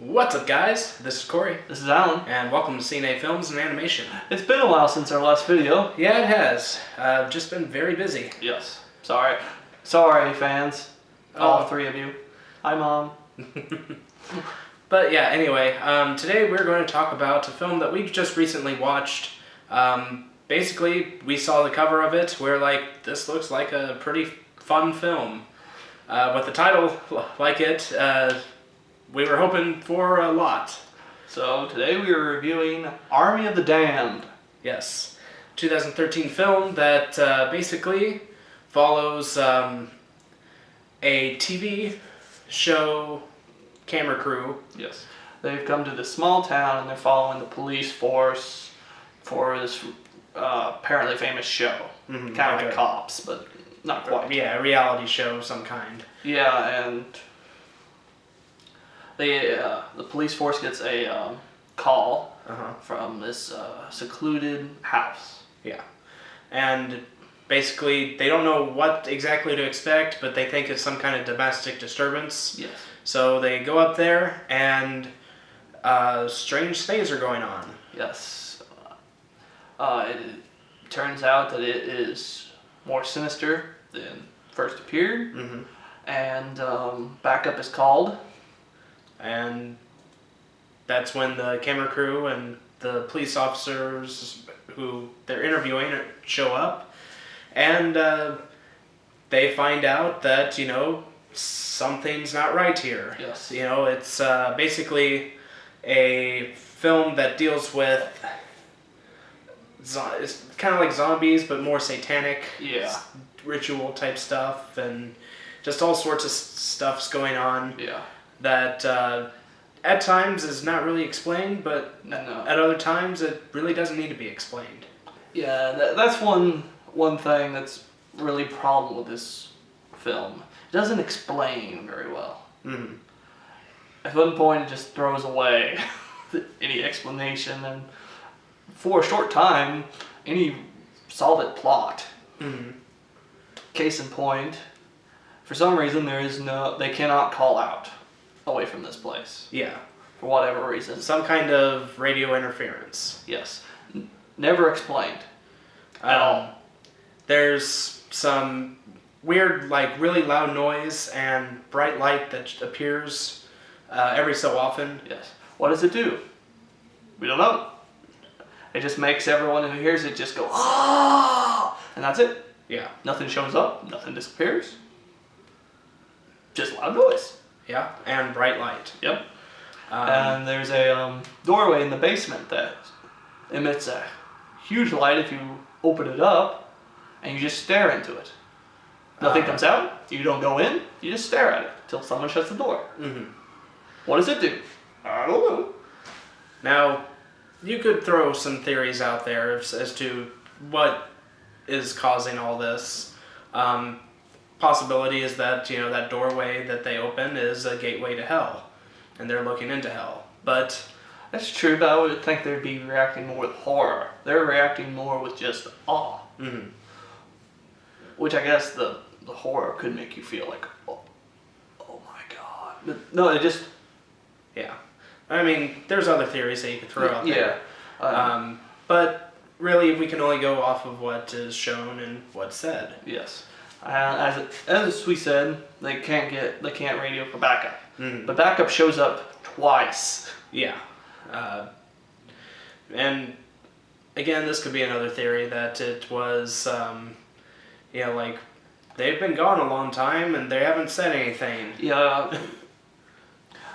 What's up, guys? This is Corey, This is Alan. and welcome to CNA Films and Animation. It's been a while since our last video. Yeah, it has. I've just been very busy. Yes. Sorry, fans. All three of you. Hi, Mom. But yeah, anyway, today we're going to talk about a film that we just recently watched. Basically, we saw the cover of it. We're like, this looks like a pretty fun film. With the title like it, we were hoping for a lot. So today we are reviewing Army of the Damned. Yes. 2013 film that basically follows a TV show camera crew. Yes. They've come to this small town and they're following the police force for this apparently famous show. Mhm, Kind of like like a- Cops, but not quite. Yeah, a reality show of some kind. Yeah, and the police force gets a call from this secluded house. Yeah. And basically, they don't know what exactly to expect, but they think it's some kind of domestic disturbance. Yes. So they go up there, and strange things are going on. Yes. It turns out that it is more sinister than first appeared, Mm-hmm. and backup is called. And that's when the camera crew and the police officers who they're interviewing show up, and they find out that, something's not right here. Yes. It's basically a film that deals with, it's kind of like zombies, but more satanic Yeah. ritual type stuff, and just all sorts of stuff's going on Yeah. that at times is not really explained, but No. at other times it really doesn't need to be explained. Yeah, that's one thing that's really a problem with this film. It doesn't explain very well. Mm-hmm. At one point, it just throws away any explanation, and for a short time, any solid plot. Mm-hmm. Case in point, for some reason, they cannot call out away from this place. Yeah, For whatever reason. some kind of radio interference. Yes. Never explained. At all. There's some weird, really loud noise and bright light that appears every so often. Yes. What does it do? We don't know. It just makes everyone who hears it just go, ah! And that's it. Yeah. Nothing shows up. Nothing disappears. Just loud noise. Yeah, and bright light. Yep. Um, And there's a doorway in the basement that emits a huge light if you open it up and you just stare into it. Nothing comes out. You don't go in. You just stare at it till someone shuts the door. mhm. What does it do? I don't know. Now, you could throw some theories out there as to what is causing all this. Possibility is that, that doorway that they open is a gateway to hell, and they're looking into hell. But, That's true, but I would think they'd be reacting more with horror. They're reacting more with just awe. mhm. Which I guess the horror could make you feel like, oh my god. But no, it just... Yeah. I mean, there's other theories that you could throw out there. Yeah. But really, we can only go off of what is shown and what's said. Yes. As we said, they can't radio for backup. Mhm. But backup shows up twice. Yeah. And again, this could be another theory that it was, they've been gone a long time and they haven't said anything. Yeah.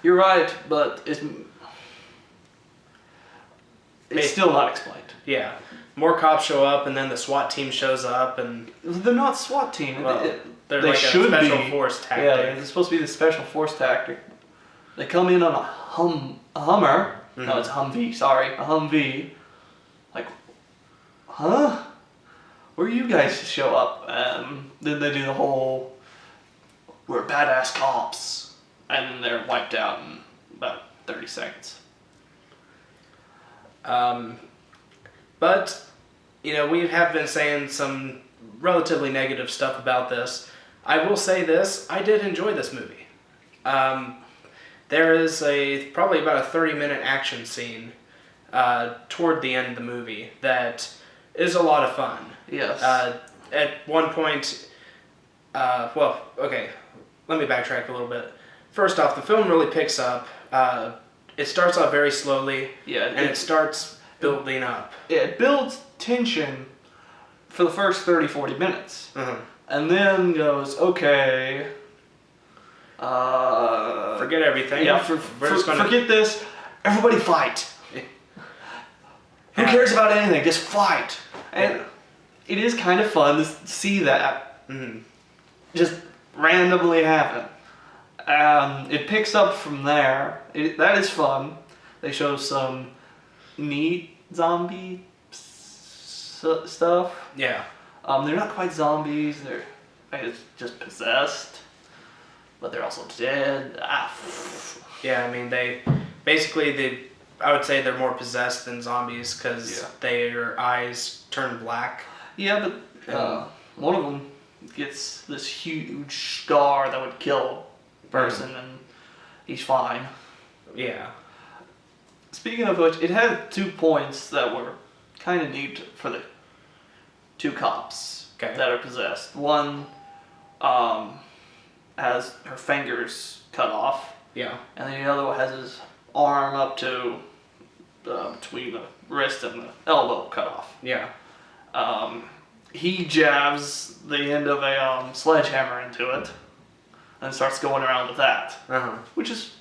You're right, but it's still not explained. Yeah. More cops show up and then the SWAT team shows up and They're not SWAT team. well, they're they like should a special be. force Yeah, tactic. it's supposed to be the special force tactic. They come in on a Hummer. No, Mhm. it's a Humvee. Sorry, a Humvee. Like, huh? Where you guys show up? Then they do the whole, we're badass cops, and then they're wiped out in about 30 seconds. But, we have been saying some relatively negative stuff about this. I will say this, I did enjoy this movie. there is probably about a 30-minute action scene toward the end of the movie that is a lot of fun. Yes. At one point, well, okay, let me backtrack a little bit. First off, the film really picks up. It starts off very slowly, Yeah, and it starts building up. It builds tension for the first 30, 40 minutes. Uh-huh. And then goes, okay. Forget everything. Yeah, forget this. Everybody fight. Who cares about anything? Just fight. And it is kind of fun to see that just randomly happen. It picks up from there. That is fun. They show some neat zombie stuff. Yeah. They're not quite zombies. They're just possessed, but they're also dead. Yeah, I mean I would say they're more possessed than zombies because their eyes turn black. Yeah, but one of them gets this huge scar that would kill a person, and he's fine. Yeah. Speaking of which, it had 2 points that were kind of neat for the 2 cops that are possessed. One has her fingers cut off. Yeah. And then the other one has his arm up to between the wrist and the elbow cut off. Yeah. He jabs the end of a sledgehammer into it and starts going around with that. Uh-huh. Which is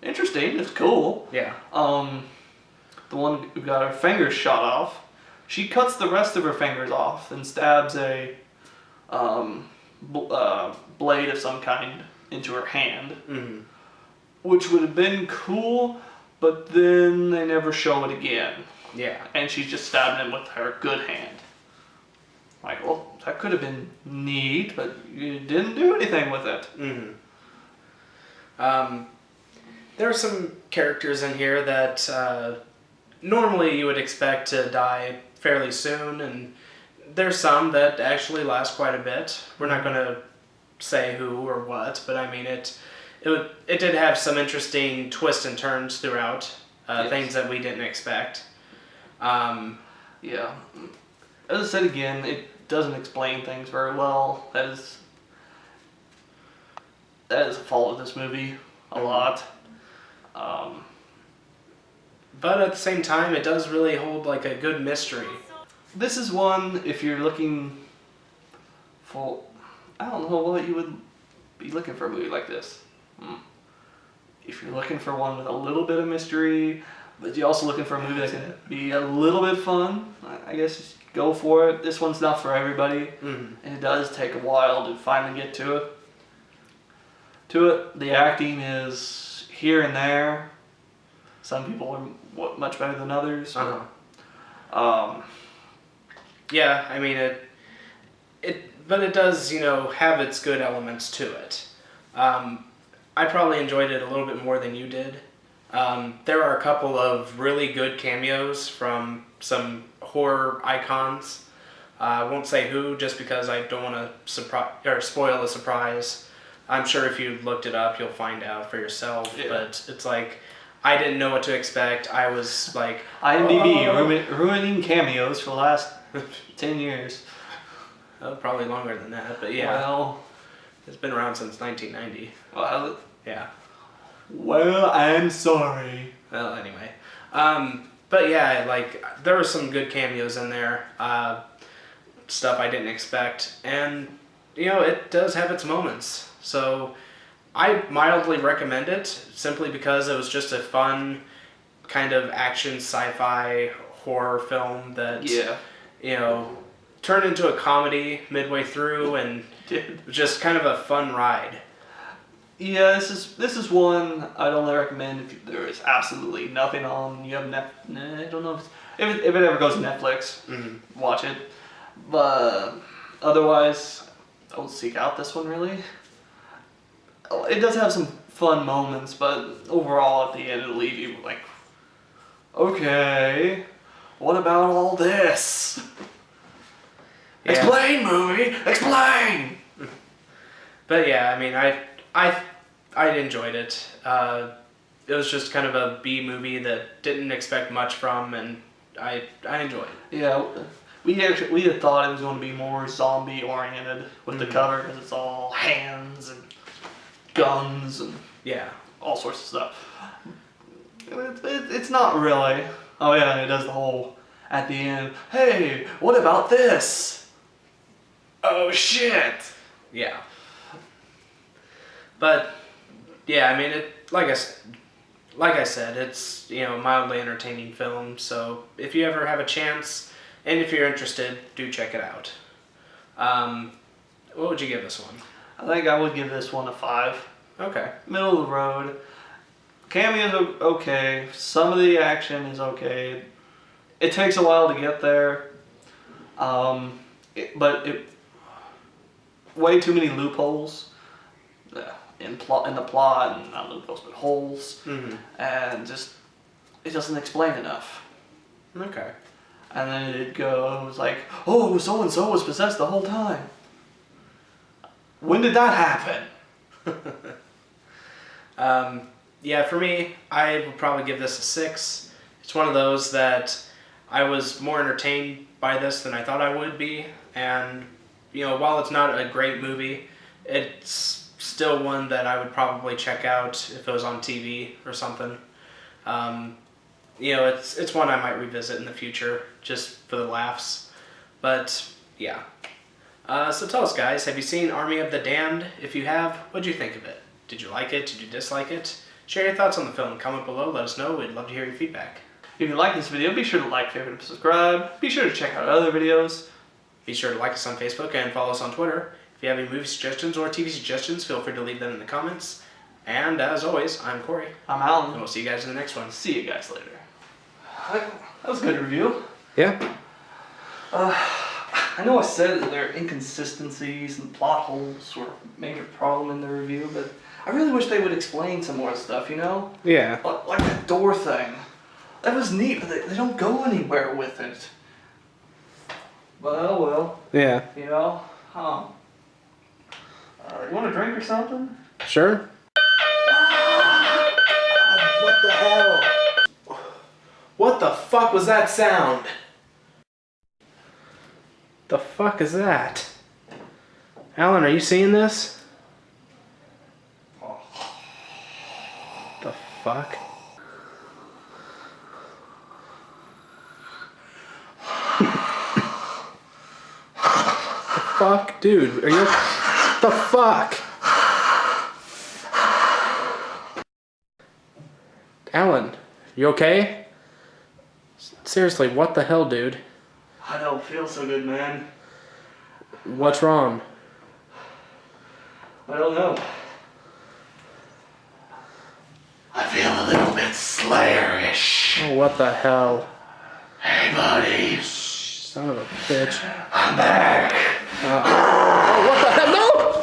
interesting. It's cool. Yeah. The one who got her fingers shot off, she cuts the rest of her fingers off and stabs a blade of some kind into her hand. Mm-hmm. Which would have been cool, but then they never show it again. Yeah. And she's just stabbing him with her good hand. Like, well, that could have been neat, but you didn't do anything with it. Mm-hmm. There are some characters in here that normally you would expect to die fairly soon, and there's some that actually last quite a bit. We're not going to say who or what, but I mean it did have some interesting twists and turns throughout, things that we didn't expect. Yeah. As I said again, it doesn't explain things very well. That is a fault of this movie a lot. But at the same time, it does really hold like a good mystery. This is one, if you're looking for, I don't know what you would be looking for a movie like this. If you're looking for one with a little bit of mystery, but you're also looking for a movie that can be a little bit fun, I guess just go for it. This one's not for everybody, and it does take a while to finally get to it. The acting is here and there. Some people are much better than others. Yeah, I mean but it does, have its good elements to it. I probably enjoyed it a little bit more than you did. There are a couple of really good cameos from some horror icons. I won't say who, just because I don't want to spoil the surprise. I'm sure if you looked it up, you'll find out for yourself. Yeah. But it's like, I didn't know what to expect. I was like, IMDb ruining cameos for the last 10 years. Probably longer than that, but yeah. Well, it's been around since 1990. Well, yeah. Well, I'm sorry. Well, anyway. But yeah, like, there were some good cameos in there. Stuff I didn't expect. And, it does have its moments. So, I mildly recommend it, simply because it was just a fun kind of action sci-fi horror film that, turned into a comedy midway through, and just kind of a fun ride. Yeah, this is one I'd only recommend if there is absolutely nothing on. You have I don't know if it ever goes to Netflix. Watch it, but otherwise, don't seek out this one really. It does have some fun moments, but overall at the end it'll leave you like, okay, what about all this? Yeah. Explain, movie, explain. But yeah, I mean, I I enjoyed it. It was just kind of a B movie that didn't expect much from, and I enjoyed it. Yeah, we had thought it was going to be more zombie oriented with the cover because it's all hands and guns and Yeah. all sorts of stuff. It's not really. Oh yeah, and it does the whole at the end. Hey, what about this? Oh shit. Yeah. But yeah, I mean, like I said, it's, you know, a mildly entertaining film. So if you ever have a chance, and if you're interested, do check it out. What would you give this one? I think I would give this one a 5. Okay. Middle of the road. Cameo's okay. Some of the action is okay. It takes a while to get there. But way too many loopholes in the plot, and not loopholes but holes, and just it doesn't explain enough. Okay. And then it goes like, oh, so and so was possessed the whole time. When did that happen? Yeah, for me, I would probably give this a 6. It's one of those that I was more entertained by this than I thought I would be. And, you know, while it's not a great movie, it's still one that I would probably check out if it was on TV or something. You know, it's one I might revisit in the future just for the laughs. But, yeah. So tell us, guys, have you seen Army of the Damned? If you have, what'd you think of it? Did you like it? Did you dislike it? Share your thoughts on the film. Comment below. Let us know. We'd love to hear your feedback. If you like this video, be sure to like, favorite, and subscribe. Be sure to check out other videos. Be sure to like us on Facebook and follow us on Twitter. If you have any movie suggestions or TV suggestions, feel free to leave them in the comments. And as always, I'm Corey. I'm And Alan. we'll see you guys in the next one. See you guys later. That was a good review. Yeah. I know I said that there are inconsistencies and plot holes were a major problem in the review, but I really wish they would explain some more stuff, you know? Yeah. Like that door thing. That was neat, but they don't go anywhere with it. But oh well, Yeah. you know? You want a drink or something? Sure. What the hell? What the fuck was that sound? The fuck is that? Alan, are you seeing this? The fuck? The fuck? Dude, are you... The fuck? Alan, you okay? Seriously, what the hell, dude? I don't feel so good, man. What's wrong? I don't know. I feel a little bit Slayerish. Oh, what the hell? Hey, buddy. Son of a bitch. I'm back. Oh, what the hell? No!